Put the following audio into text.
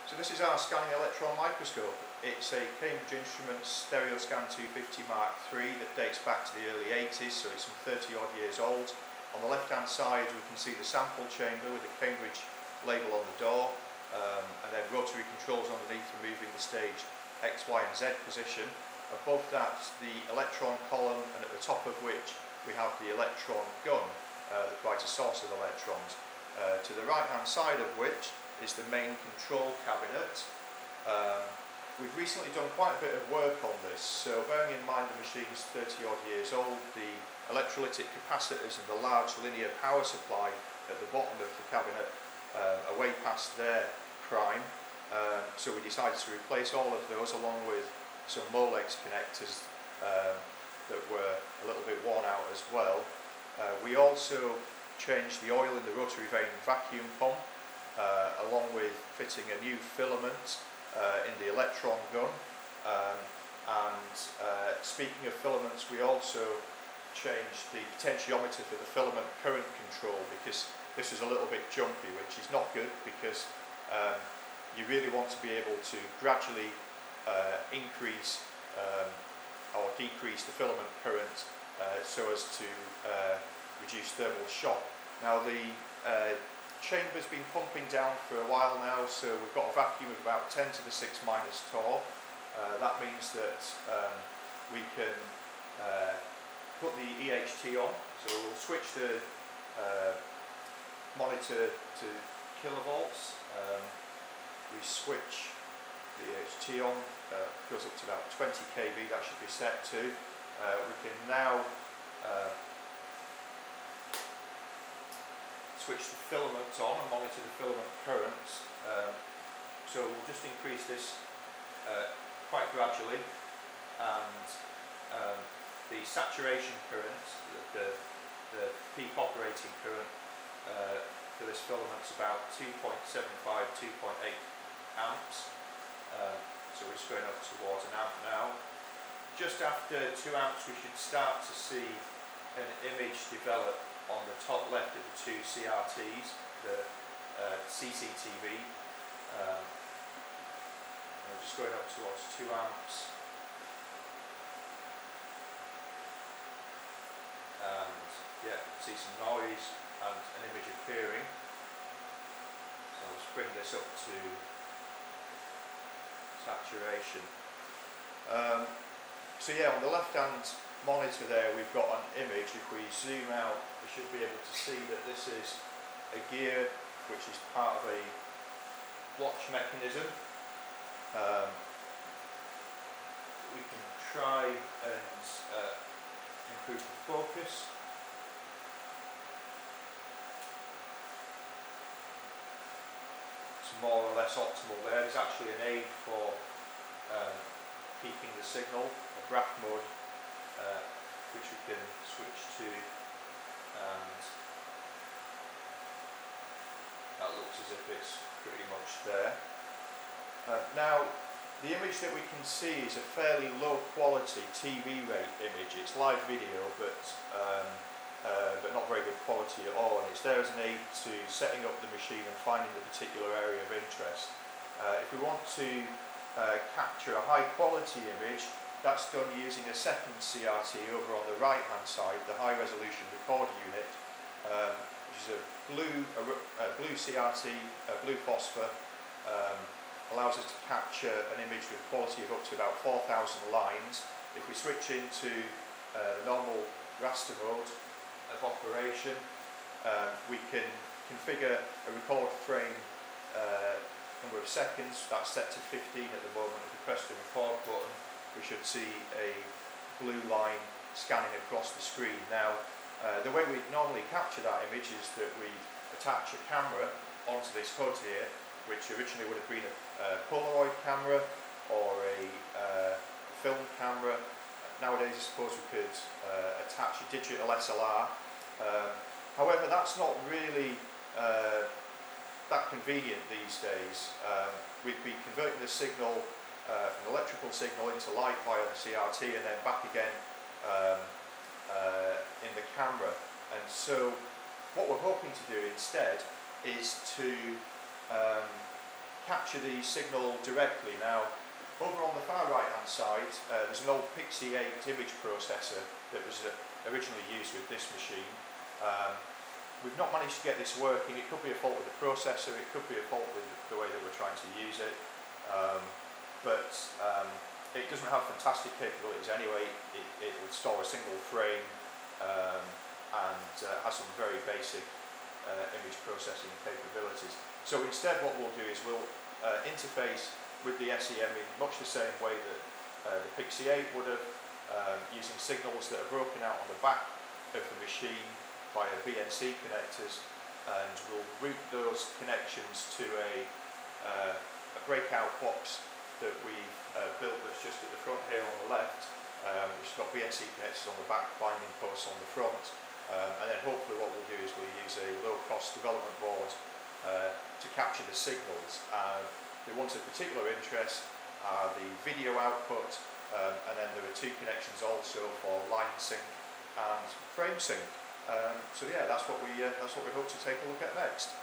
So this is our scanning electron microscope. It's a Cambridge Instruments Stereoscan 250 Mark III that dates back to the early 80s, so it's some 30 odd years old. On the left hand side we can see the sample chamber with the Cambridge label on the door, and then rotary controls underneath for moving the stage X, Y and Z position. Above that the electron column, and at the top of which we have the electron gun that provides a source of electrons. To the right hand side of which is the main control cabinet. We've recently done quite a bit of work on this, so bearing in mind the machine is 30 odd years old, the electrolytic capacitors and the large linear power supply at the bottom of the cabinet are way past their prime, so we decided to replace all of those along with some Molex connectors that were a little bit worn out as well. We also changed the oil in the rotary vane vacuum pump, along with fitting a new filament in the electron gun, and speaking of filaments, we also changed the potentiometer for the filament current control, because this is a little bit jumpy, which is not good, because you really want to be able to gradually increase or decrease the filament current so as to reduce thermal shock. Now the chamber's been pumping down for a while now, so we've got a vacuum of about 10 to the 6 minus torr. That means that we can put the EHT on, so we'll switch the monitor to kilovolts. We switch the EHT on, goes up to about 20 kV, that should be set to. We can now switch the filament on and monitor the filament currents. So we'll just increase this quite gradually, and the saturation current, the peak operating current for this filament is about 2.75, 2.8 amps. So we're just going up towards an amp now. Just after 2 amps we should start to see an image develop on the top left of the two CRTs, the CCTV. We're just going up towards 2 amps, and yeah, see some noise and an image appearing. So let's bring this up to saturation. So yeah, on the left hand monitor there we've got an image. If we zoom out we should be able to see that this is a gear which is part of a watch mechanism. We can try and improve the focus. It's more or less optimal there. There's actually an aid for keeping the signal, a graph mode, which we can switch to, and that looks as if it's pretty much there. Now the image that we can see is a fairly low quality TV rate image. It's live video, but not very good quality at all, and it's there as an aid to setting up the machine and finding the particular area of interest. If we want to capture a high quality image, that's done using a second CRT over on the right hand side, the high resolution recorder unit, which is a blue CRT, blue phosphor, allows us to capture an image with quality of up to about 4,000 lines. If we switch into the normal raster mode of operation, we can configure a record frame number of seconds. That's set to 15 at the moment. If we press the record button, we should see a blue line scanning across the screen. Now, the way we normally capture that image is that we attach a camera onto this hood here, which originally would have been a Polaroid camera or a film camera. Nowadays I suppose we could attach a digital SLR. However, that's not really that convenient these days. We'd be converting the signal from an electrical signal into light via the CRT and then back again in the camera. And so what we're hoping to do instead is to capture the signal directly. Now, over on the far right hand side, there's an old Pixie 8 image processor that was originally used with this machine. We've not managed to get this working. It could be a fault with the processor, it could be a fault with the way that we're trying to use it, but it doesn't have fantastic capabilities anyway. It will store a single frame and has some very basic image processing capabilities. So instead what we'll do is we'll interface with the SEM in much the same way that the Pixie 8 would have, using signals that are broken out on the back of the machine via BNC connectors, and we'll route those connections to a breakout box that we've built that's just at the front here on the left, which has got BNC connectors on the back, binding posts on the front, and then hopefully what we'll do is we'll use a low-cost development board to capture the signals. The ones of particular interest are the video output, and then there are two connections also for line sync and frame sync. So yeah, that's what we hope to take a look at next.